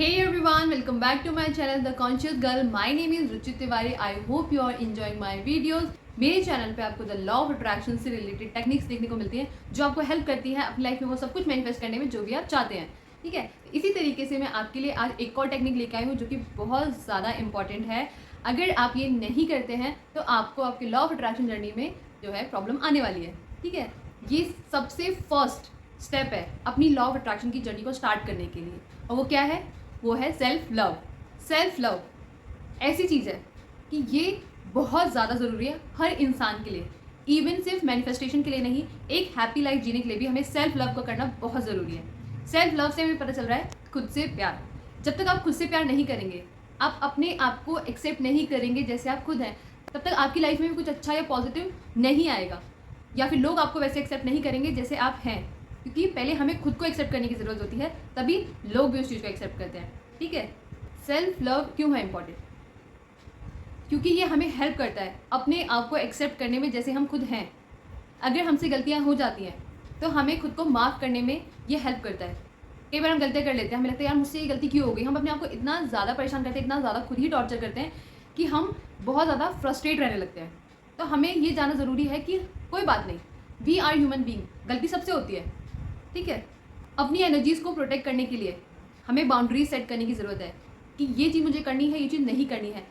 Hey everyone, welcome back to my channel The Conscious Girl. My name is Ruchi Tiwari. I hope you are enjoying my videos. मेरे channel पे आपको the law of attraction से related techniques देखने को मिलती हैं जो आपको हेल्प करती है अपनी लाइफ में वो सब कुछ मैनिफेस्ट करने में जो भी आप चाहते हैं. ठीक है, इसी तरीके से मैं आपके लिए आज एक और टेक्निक लेके आई हूँ जो कि बहुत ज़्यादा इंपॉर्टेंट है. अगर आप ये नहीं करते हैं तो आपको आपके लॉ ऑफ अट्रैक्शन जर्नी में जो है प्रॉब्लम आने वाली है. ठीक है, ये सबसे फर्स्ट स्टेप है अपनी लॉ ऑफ अट्रैक्शन की जर्नी को स्टार्ट करने के लिए. और वो क्या है? वो है सेल्फ लव. सेल्फ लव ऐसी चीज़ है कि ये बहुत ज़्यादा ज़रूरी है हर इंसान के लिए. इवन सिर्फ मैनिफेस्टेशन के लिए नहीं, एक हैप्पी लाइफ जीने के लिए भी हमें सेल्फ लव को करना बहुत ज़रूरी है. सेल्फ लव से हमें पता चल रहा है खुद से प्यार. जब तक आप खुद से प्यार नहीं करेंगे, आप अपने आप को एक्सेप्ट नहीं करेंगे जैसे आप खुद हैं, तब तक आपकी लाइफ में भी कुछ अच्छा या पॉजिटिव नहीं आएगा. या फिर लोग आपको वैसे एक्सेप्ट नहीं करेंगे जैसे आप हैं, क्योंकि पहले हमें खुद को एक्सेप्ट करने की ज़रूरत होती है, तभी लोग भी उस चीज़ को एक्सेप्ट करते हैं. ठीक है, सेल्फ लव क्यों है इम्पॉर्टेंट? क्योंकि ये हमें हेल्प करता है अपने आप को एक्सेप्ट करने में जैसे हम खुद हैं. अगर हमसे गलतियाँ हो जाती हैं तो हमें खुद को माफ़ करने में ये हेल्प करता है. कई बार हम गलतियाँ कर लेते हैं, हमें लगता है यार मुझसे ये गलती क्यों हो गई. हम अपने आप को इतना ज़्यादा परेशान करते हैं, इतना ज़्यादा खुद ही टॉर्चर करते हैं कि हम बहुत ज़्यादा फ्रस्ट्रेट रहने लगते हैं. तो हमें ये जानना ज़रूरी है कि कोई बात नहीं, वी आर ह्यूमन बीइंग, गलती सबसे होती है. ठीक है, अपनी एनर्जीज़ को प्रोटेक्ट करने के लिए हमें बाउंड्रीज सेट करने की ज़रूरत है कि ये चीज़ मुझे करनी है, ये चीज़ नहीं करनी है.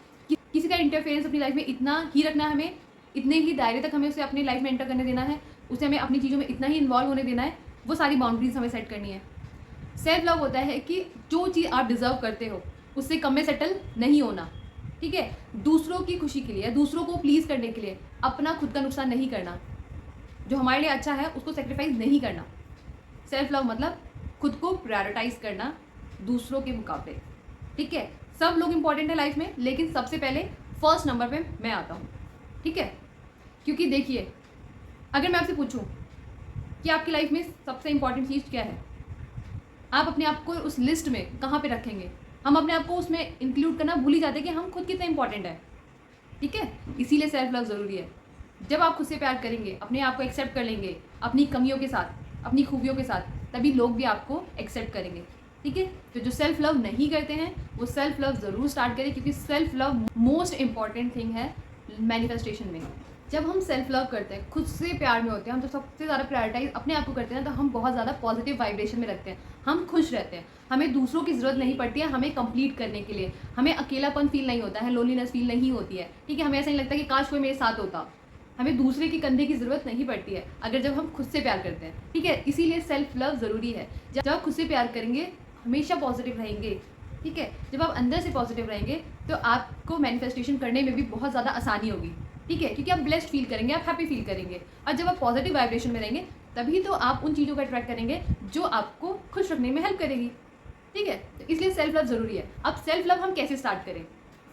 किसी का इंटरफेरेंस अपनी लाइफ में इतना ही रखना है हमें, इतने ही दायरे तक हमें उसे अपनी लाइफ में एंटर करने देना है, उसे हमें अपनी चीज़ों में इतना ही इन्वॉल्व होने देना है. वो सारी बाउंड्रीज हमें सेट करनी है. सेल्फ लव होता है कि जो चीज़ आप डिज़र्व करते हो उससे कम में सेटल नहीं होना. ठीक है, दूसरों की खुशी के लिए, दूसरों को प्लीज़ करने के लिए अपना खुद का नुकसान नहीं करना. जो हमारे लिए अच्छा है उसको सेक्रीफाइस नहीं करना. सेल्फ लव मतलब खुद को प्रायोरिटाइज करना दूसरों के मुकाबले. ठीक है, सब लोग इंपॉर्टेंट है लाइफ में, लेकिन सबसे पहले फर्स्ट नंबर पे मैं आता हूँ. ठीक है, क्योंकि देखिए, अगर मैं आपसे पूछूं कि आपकी लाइफ में सबसे इंपॉर्टेंट चीज़ क्या है, आप अपने आप को उस लिस्ट में कहाँ पे रखेंगे? हम अपने आप को उसमें इंक्लूड करना भूल ही जाते हैं कि हम खुद कितने इंपॉर्टेंट है. ठीक है, इसीलिए सेल्फ लव ज़रूरी है. जब आप खुद से प्यार करेंगे, अपने आप को एक्सेप्ट कर लेंगे अपनी कमियों के साथ, अपनी खूबियों के साथ, तभी लोग भी आपको एक्सेप्ट करेंगे. ठीक है, तो जो सेल्फ लव नहीं करते हैं वो सेल्फ लव ज़रूर स्टार्ट करें, क्योंकि self love most important thing है मैनिफेस्टेशन में. जब हम सेल्फ लव करते हैं, खुद से प्यार में होते हैं, हम जब सबसे ज़्यादा प्रायोरिटाइज अपने आप को करते हैं तो हम बहुत ज़्यादा पॉजिटिव वाइब्रेशन में रखते हैं. हम खुश रहते हैं, हमें दूसरों की ज़रूरत नहीं पड़ती है हमें कंप्लीट करने के लिए. हमें अकेलापन फील नहीं होता है, लोनलीनेस फील नहीं होती है. ठीक है, हमें ऐसा नहीं लगता कि काश कोई मेरे साथ होता. हमें दूसरे के कंधे की ज़रूरत नहीं पड़ती है अगर जब हम खुद से प्यार करते हैं. ठीक है, इसीलिए सेल्फ लव ज़रूरी है. जब आप खुद से प्यार करेंगे हमेशा पॉजिटिव रहेंगे. ठीक है, जब आप अंदर से पॉजिटिव रहेंगे तो आपको मैनिफेस्टेशन करने में भी बहुत ज़्यादा आसानी होगी. ठीक है, क्योंकि आप ब्लेस्ड फील करेंगे, आप हैप्पी फील करेंगे. और जब आप पॉजिटिव वाइब्रेशन में रहेंगे तभी तो आप उन चीज़ों को अट्रैक्ट करेंगे जो आपको खुश रखने में हेल्प करेगी. ठीक है, तो इसलिए सेल्फ लव ज़रूरी है. अब सेल्फ लव हम कैसे स्टार्ट करें,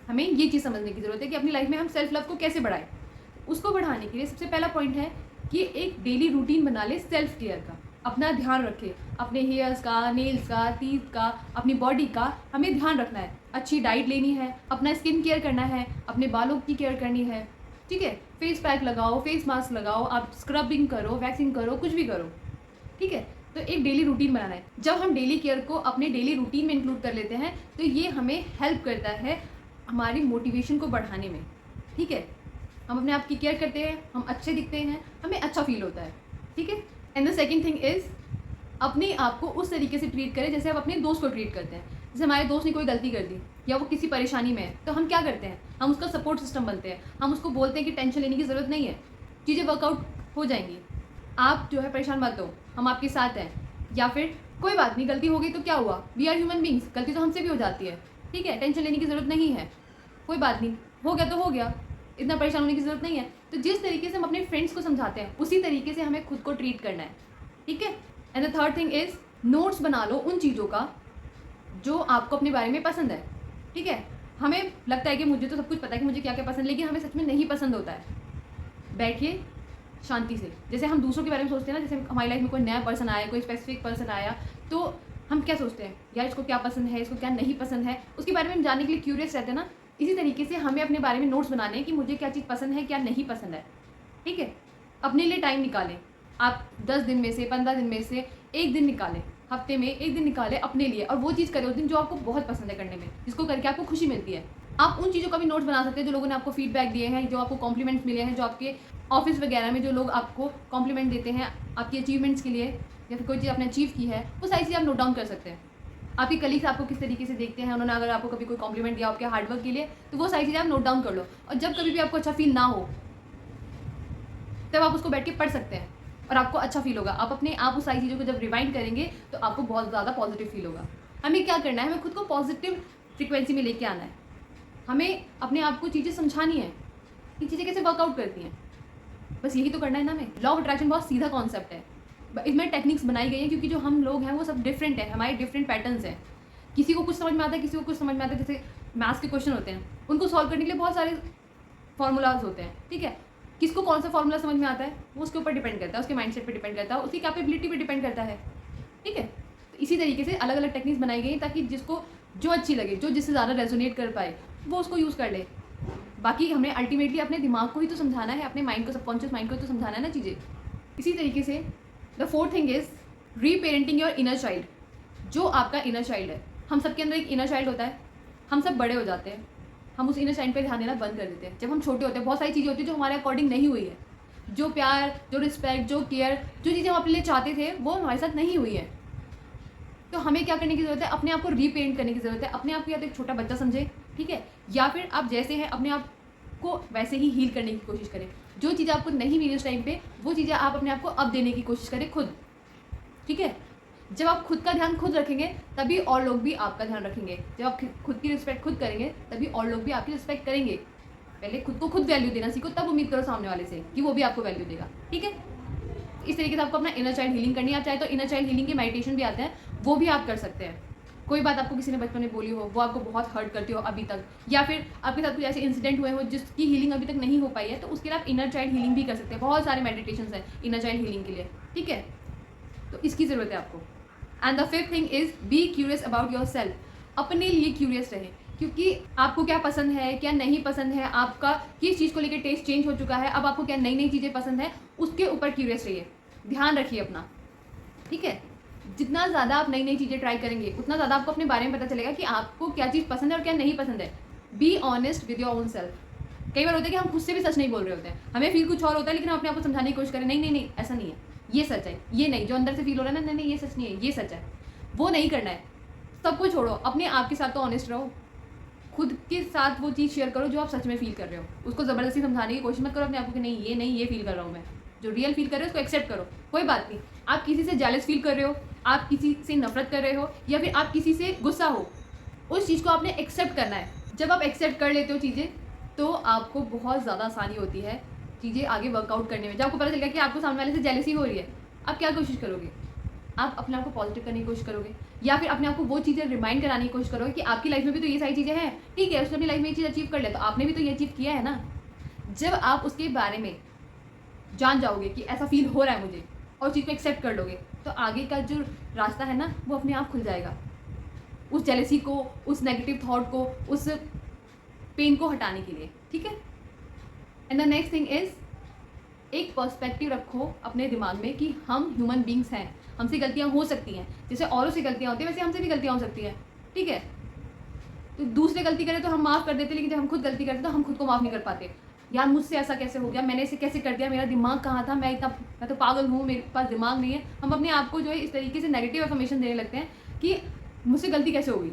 हमें ये चीज़ समझने की ज़रूरत है कि अपनी लाइफ में हम सेल्फ लव को कैसे बढ़ाएं. उसको बढ़ाने के लिए सबसे पहला पॉइंट है कि एक डेली रूटीन बना ले सेल्फ केयर का. अपना ध्यान रखें, अपने हेयर्स का, नेल्स का, टीथ का, अपनी बॉडी का हमें ध्यान रखना है. अच्छी डाइट लेनी है, अपना स्किन केयर करना है, अपने बालों की केयर करनी है. ठीक है, फेस पैक लगाओ, फेस मास्क लगाओ, आप स्क्रबिंग करो, वैक्सिंग करो, कुछ भी करो. ठीक है, तो एक डेली रूटीन बनाना है. जब हम डेली केयर को अपने डेली रूटीन में इंक्लूड कर लेते हैं तो ये हमें हेल्प करता है हमारी मोटिवेशन को बढ़ाने में. ठीक है, हम अपने आप की केयर करते हैं, हम अच्छे दिखते हैं, हमें अच्छा फील होता है. ठीक है, and the second thing is अपने आप को उस तरीके से ट्रीट करें जैसे आप अपने दोस्त को ट्रीट करते हैं. जैसे हमारे दोस्त ने कोई गलती कर दी या वो किसी परेशानी में है तो हम क्या करते हैं, हम उसका सपोर्ट सिस्टम बनते हैं. हम उसको बोलते हैं कि टेंशन लेने की ज़रूरत नहीं है, चीज़ें वर्कआउट हो जाएंगी, आप जो है परेशान मत हो, हम आपके साथ हैं. या फिर कोई बात नहीं, गलती हो गई तो क्या हुआ, वी आर ह्यूमन बींग्स, गलती तो हमसे भी हो जाती है. ठीक है, टेंशन लेने की ज़रूरत नहीं है, कोई बात नहीं, हो गया तो हो गया, इतना परेशान होने की ज़रूरत नहीं है. तो जिस तरीके से हम अपने फ्रेंड्स को समझाते हैं उसी तरीके से हमें खुद को ट्रीट करना है. ठीक है, and the third thing is notes बना लो उन चीज़ों का जो आपको अपने बारे में पसंद है. ठीक है, हमें लगता है कि मुझे तो सब कुछ पता है कि मुझे क्या क्या पसंद है, लेकिन हमें सच में नहीं पसंद होता है. बैठिए शांति से. जैसे हम दूसरों के बारे में सोचते हैं ना, जैसे हमारी लाइफ में कोई नया पर्सन आया, कोई स्पेसिफिक पर्सन आया, तो हम क्या सोचते हैं, यार इसको क्या पसंद है, इसको क्या नहीं पसंद है, उसके बारे में हम जानने के लिए क्यूरियस रहते हैं ना. इसी तरीके से हमें अपने बारे में नोट्स बनाने हैं कि मुझे क्या चीज़ पसंद है, क्या नहीं पसंद है. ठीक है, अपने लिए टाइम निकालें. आप 10 दिन में से, 15 दिन में से एक दिन निकालें हफ्ते में एक दिन निकालें अपने लिए और वो चीज़ करें उस दिन जो आपको बहुत पसंद है करने में, जिसको करके आपको खुशी मिलती है। आप उन चीज़ों का भी नोट्स बना सकते हैं जो लोगों ने आपको फीडबैक दिए हैं, जो आपको कॉम्प्लीमेंट्स मिले हैं, जो आपके ऑफिस वगैरह में जो लोग आपको कॉम्प्लीमेंट देते हैं आपकी अचीवमेंट्स के लिए या फिर कोई चीज़ आपने अचीव की है, वो सारी चीज़ आप नोट डाउन कर सकते हैं। आपके कलीग्स आपको किस तरीके से देखते हैं, उन्होंने अगर आपको कभी कोई कॉम्प्लीमेंट दिया आपके हार्डवर्क के लिए, तो वो सारी चीज़ें आप नोट डाउन कर लो। और जब कभी भी आपको अच्छा फील ना हो तब आप उसको बैठ के पढ़ सकते हैं और आपको अच्छा फील होगा। आप अपने आप उस सारी चीज़ों को जब रिवाइंड करेंगे तो आपको बहुत ज़्यादा पॉजिटिव फील होगा। हमें क्या करना है, हमें खुद को पॉजिटिव फ्रिक्वेंसी में लेके आना है। हमें अपने आप को चीज़ें समझानी है कि चीज़ें कैसे वर्कआउट करती हैं। बस यही तो करना है ना हमें। लॉ ऑफ अट्रैक्शन बहुत सीधा कॉन्सेप्ट है, इसमें टेक्निक्स बनाई गई हैं क्योंकि जो हम लोग हैं वो सब डिफरेंट है, हमारे डिफरेंट पैटर्न्स हैं। किसी को कुछ समझ में आता है, किसी को कुछ समझ में आता है। जैसे मैथ्स के क्वेश्चन होते हैं, उनको सॉल्व करने के लिए बहुत सारे फार्मूलाज होते हैं, ठीक है। किसको कौन सा फार्मूला समझ में आता है वो उसके ऊपर डिपेंड करता है, उसके माइंडसेट पे डिपेंड करता है, उसकी कैपेबिलिटी पे डिपेंड करता है, ठीक है। तो इसी तरीके से अलग अलग टेक्निक्स बनाई गई ताकि जिसको जो अच्छी लगे, जो जिससे ज़्यादा रेजोनेट कर पाए, वो उसको यूज़ कर ले। बाकी हमें अल्टीमेटली अपने दिमाग को ही तो समझाना है, अपने माइंड को, सबकॉन्शियस माइंड को तो समझाना है ना चीज़ें। इसी तरीके से the fourth thing is reparenting your inner child. जो आपका इनर चाइल्ड है, हम सबके अंदर एक इनर चाइल्ड होता है। हम सब बड़े हो जाते हैं, हम उस इनर चाइल्ड पे ध्यान देना बंद कर देते हैं। जब हम छोटे होते हैं बहुत सारी चीज़ें होती हैं जो हमारे अकॉर्डिंग नहीं हुई है। जो प्यार, जो रिस्पेक्ट, जो केयर, जो चीज़ें हम अपने लिए चाहते थे वो हमारे साथ नहीं हुई है। तो हमें क्या करने की ज़रूरत है, अपने आप को रीपेंट करने की ज़रूरत है। अपने आप को या तो एक छोटा बच्चा समझे, ठीक है, या फिर आप जैसे हैं अपने आप को वैसे ही हील करने की कोशिश करें। जो चीज़ें आपको नहीं मिली उस टाइम पे, वो चीज़ें आप अपने आप को अब देने की कोशिश करें खुद, ठीक है। जब आप खुद का ध्यान खुद रखेंगे तभी और लोग भी आपका ध्यान रखेंगे। जब आप खुद की रिस्पेक्ट खुद करेंगे तभी और लोग भी आपकी रिस्पेक्ट करेंगे। पहले खुद को खुद वैल्यू देना सीखो, तब उम्मीद करो सामने वाले से कि वो भी आपको वैल्यू देगा, ठीक है। इस तरीके से आपको अपना इनर चाइल्ड हीलिंग करनी है। आप चाहे तो इनर चाइल्ड हीलिंग के मेडिटेशन भी आते हैं, वो भी आप कर सकते हैं। कोई बात आपको किसी ने बचपन में बोली हो, वो आपको बहुत हर्ट करती हो अभी तक, या फिर आपके साथ कुछ ऐसे इंसिडेंट हुए हो जिसकी हीलिंग अभी तक नहीं हो पाई है, तो उसके लिए आप इनर चाइल्ड हीलिंग भी कर सकते हैं। बहुत सारे मेडिटेशंस हैं इनर चाइल्ड हीलिंग के लिए, ठीक है। तो इसकी ज़रूरत है आपको। And the fifth thing is be curious about your self. अपने लिए क्यूरियस रहें, क्योंकि आपको क्या पसंद है, क्या नहीं पसंद है, आपका किस चीज़ को लेकर टेस्ट चेंज हो चुका है, अब आपको क्या नई नई चीज़ें पसंद है, उसके ऊपर क्यूरियस रहिए, ध्यान रखिए अपना, ठीक है। जितना ज़्यादा आप नई नई चीज़ें ट्राई करेंगे उतना ज़्यादा आपको अपने बारे में पता चलेगा कि आपको क्या चीज़ पसंद है और क्या नहीं पसंद है। Be honest with your own self. कई बार होता है कि हम खुद से भी सच नहीं बोल रहे होते हैं, हमें फील कुछ और होता है लेकिन हम अपने आप को समझाने की कोशिश करें, नहीं नहीं नहीं ऐसा नहीं है, ये सच है, ये नहीं, जो अंदर से फील हो रहा है ना, नहीं नहीं ये सच नहीं है, ये सच है, वो नहीं करना है। सब कुछ छोड़ो, अपने आप के साथ तो ऑनेस्ट रहो, खुद के साथ वो चीज़ शेयर करो जो आप सच में फील कर रहे हो। उसको ज़बरदस्ती समझाने की कोशिश मत करो अपने आप को कि नहीं ये फील कर रहा हूँ मैं। जो रियल फील कर रहे हो उसको एक्सेप्ट करो। कोई बात नहीं, आप किसी से जेलस फील कर रहे हो, आप किसी से नफरत कर रहे हो, या फिर आप किसी से गुस्सा हो, उस चीज़ को आपने एक्सेप्ट करना है। जब आप एक्सेप्ट कर लेते हो चीज़ें तो आपको बहुत ज़्यादा आसानी होती है चीज़ें आगे वर्कआउट करने में। जब आपको पता चलेगा कि आपको सामने वाले से जेलसी हो रही है, आप क्या कोशिश करोगे? आप अपने आप को पॉजिटिव करने की कोशिश करोगे, या फिर अपने आप को वो चीज़ें रिमाइंड कराने की कोशिश करोगे कि आपकी लाइफ में भी तो ये सारी चीज़ें हैं, ठीक है, उसने अपनी लाइफ में ये चीज़ अचीव कर लिया तो आपने भी तो ये अचीव किया है ना। जब आप उसके बारे में जान जाओगे कि ऐसा फील हो रहा है मुझे और चीज़ को एक्सेप्ट कर लोगे, तो आगे का जो रास्ता है ना वो अपने आप खुल जाएगा। उस जेलसी को, उस नेगेटिव थॉट को, उस पेन को हटाने के लिए, ठीक है। And the next thing is एक पर्सपेक्टिव रखो अपने दिमाग में कि हम ह्यूमन बींग्स हैं, हमसे गलतियां हो सकती हैं। जैसे औरों से गलतियां होती हैं वैसे हमसे भी गलतियां हो सकती हैं, ठीक है। तो दूसरे गलती करें तो हम माफ़ कर देते, लेकिन जब हम खुद गलती करते तो हम खुद को माफ़ नहीं कर पाते। यार मुझसे ऐसा कैसे हो गया, मैंने इसे कैसे कर दिया, मेरा दिमाग कहाँ था, मैं तो पागल हूँ, मेरे पास दिमाग नहीं है। हम अपने आप को जो है इस तरीके से नेगेटिव इन्फॉर्मेशन देने लगते हैं कि मुझसे गलती कैसे होगी,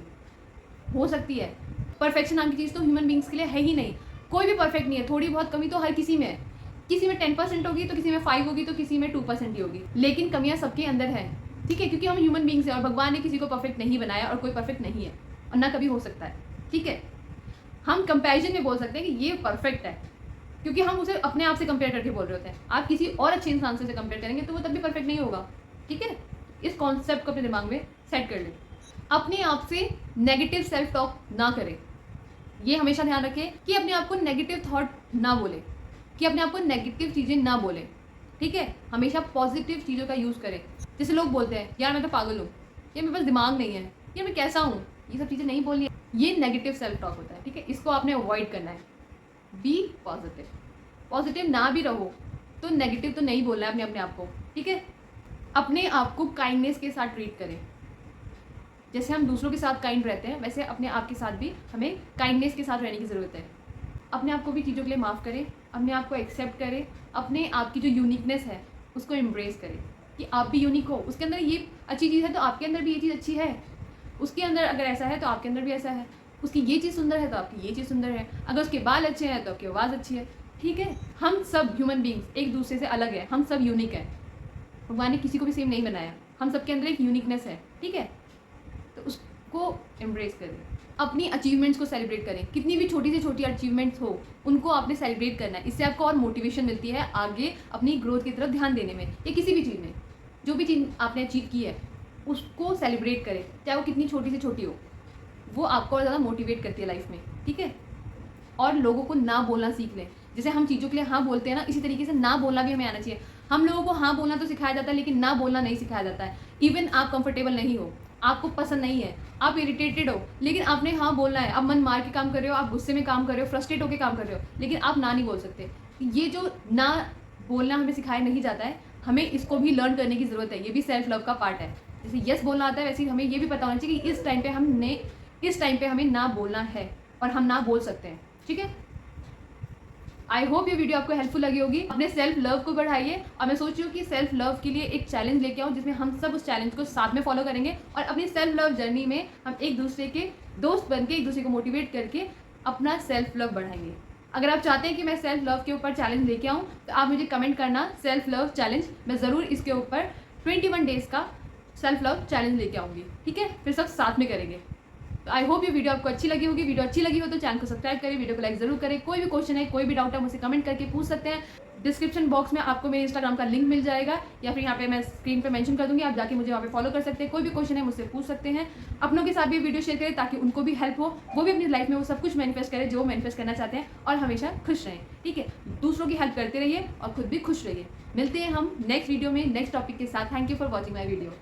हो सकती है। परफेक्शन नाम की चीज़ तो ह्यूमन बींग्स के लिए है ही नहीं। कोई भी परफेक्ट नहीं है, थोड़ी बहुत कमी तो हर किसी में है। किसी में 10% होगी तो किसी में 5 होगी तो किसी में 2% ही होगी, लेकिन कमियां सबके अंदर हैं, ठीक है। क्योंकि हम ह्यूमन बींग्स हैं और भगवान ने किसी को परफेक्ट नहीं बनाया और कोई परफेक्ट नहीं है और ना कभी हो सकता है, ठीक है। हम कंपैरिजन में बोल सकते हैं कि ये परफेक्ट है, क्योंकि हम उसे अपने आप से कंपेयर करके बोल रहे होते हैं। आप किसी और अच्छे इंसान से कंपेयर करेंगे तो वो तब भी परफेक्ट नहीं होगा, ठीक है। इस कॉन्सेप्ट को अपने दिमाग में सेट कर लें। अपने आप से नेगेटिव सेल्फ टॉक ना करें, ये हमेशा ध्यान रखें कि अपने आप को नेगेटिव थॉट ना बोले, कि अपने आप को नेगेटिव चीज़ें ना बोले, ठीक है। हमेशा पॉजिटिव चीज़ों का यूज़ करें। जैसे लोग बोलते हैं यार मैं तो पागल हूँ, या मेरे पास दिमाग नहीं है, या मैं कैसा हूँ, ये सब चीज़ें नहीं बोलनी है। ये नेगेटिव सेल्फ टॉक होता है, ठीक है। इसको आपने अवॉइड करना है। B positive. पॉजिटिव ना भी रहो तो नेगेटिव तो नहीं बोलना है अपने आप को, ठीक है। अपने आप को काइंडनेस के साथ ट्रीट करें। जैसे हम दूसरों के साथ काइंड रहते हैं, वैसे अपने आप के साथ भी हमें काइंडनेस के साथ रहने की ज़रूरत है। अपने आप को भी चीज़ों के लिए माफ़ करें, अपने आप को एक्सेप्ट करें, अपने आप की जो यूनिकनेस है उसको एम्ब्रेस करें कि आप भी यूनिक हो। उसके अंदर ये अच्छी चीज़ है तो आपके अंदर भी ये चीज़ अच्छी है, उसके अंदर अगर ऐसा है तो आपके अंदर भी ऐसा है, उसकी ये चीज़ सुंदर है तो आपकी ये चीज़ सुंदर है, अगर उसके बाल अच्छे हैं तो आपकी आवाज़ अच्छी है। ठीक है, हम सब ह्यूमन बींग्स एक दूसरे से अलग है, हम सब यूनिक है। भगवान ने किसी को भी सेम नहीं बनाया, हम सबके अंदर एक यूनिकनेस है। ठीक है, तो उसको एम्ब्रेस करें, अपनी अचीवमेंट्स को सेलिब्रेट करें। कितनी भी छोटी से छोटी अचीवमेंट्स हो उनको आपने सेलिब्रेट करना है। इससे आपको और मोटिवेशन मिलती है आगे अपनी ग्रोथ की तरफ ध्यान देने में, या किसी भी चीज़ में। जो भी चीज़ आपने अचीव की है उसको सेलिब्रेट करें, चाहे वो कितनी छोटी से छोटी हो। वो आपको और ज़्यादा मोटिवेट करती है लाइफ में। ठीक है, और लोगों को ना बोलना सीख लें। जैसे हम चीज़ों के लिए हाँ बोलते हैं ना, इसी तरीके से ना बोलना भी हमें आना चाहिए। हम लोगों को हाँ बोलना तो सिखाया जाता है, लेकिन ना बोलना नहीं सिखाया जाता है। इवन आप कंफर्टेबल नहीं हो, आपको पसंद नहीं है, आप इरिटेटेड हो, लेकिन आपने हाँ बोलना है। आप मन मार के काम कर रहे हो, आप गुस्से में काम कर रहे हो, फ्रस्ट्रेट होकर काम कर रहे हो, लेकिन आप ना नहीं बोल सकते। ये जो ना बोलना हमें सिखाया नहीं जाता है, हमें इसको भी लर्न करने की ज़रूरत है। ये भी सेल्फ लव का पार्ट है। जैसे यस बोलना आता है, वैसे ही हमें ये भी पता होना चाहिए कि इस टाइम पे हमें ना बोलना है और हम ना बोल सकते हैं। ठीक है, आई होप ये वीडियो आपको हेल्पफुल लगी होगी। अपने सेल्फ लव को बढ़ाइए, और मैं सोच रही हूँ कि सेल्फ लव के लिए एक चैलेंज लेके आऊँ, जिसमें हम सब उस चैलेंज को साथ में फॉलो करेंगे और अपनी सेल्फ लव जर्नी में हम एक दूसरे के दोस्त बन के एक दूसरे को मोटिवेट करके अपना सेल्फ लव बढ़ाएंगे। अगर आप चाहते हैं कि मैं सेल्फ लव के ऊपर चैलेंज लेके आऊँ तो आप मुझे कमेंट करना सेल्फ लव चैलेंज। मैं ज़रूर इसके ऊपर 21 डेज़ का सेल्फ लव चैलेंज लेके आऊँगी। ठीक है, फिर सब साथ में करेंगे। तो आई होप ये वीडियो आपको अच्छी लगी होगी। वीडियो अच्छी लगी हो तो चैनल को सब्सक्राइब करें, वीडियो को लाइक जरूर करें। कोई भी क्वेश्चन है, कोई भी डाउट है, मुझसे कमेंट करके पूछ सकते हैं। डिस्क्रिप्शन बॉक्स में आपको मेरे इंस्टाग्राम का लिंक मिल जाएगा, या फिर यहाँ पे मैं स्क्रीन पे मेंशन कर दूंगी, आप जाके मुझे वहाँ पे फॉलो कर सकते हैं। कोई भी क्वेश्चन है मुझसे पूछ सकते हैं। अपनों के साथ भी वीडियो शेयर करें ताकि उनको भी हेल्प हो, वो भी अपनी लाइफ में वो सब कुछ मैनिफेस्ट करें जो मैनिफेस्ट करना चाहते हैं, और हमेशा खुश रहें। ठीक है, दूसरों की हेल्प करते रहिए और खुद भी खुश रहिए। मिलते हैं हम नेक्स्ट वीडियो में नेक्स्ट टॉपिक के साथ। Thank you for watching my video.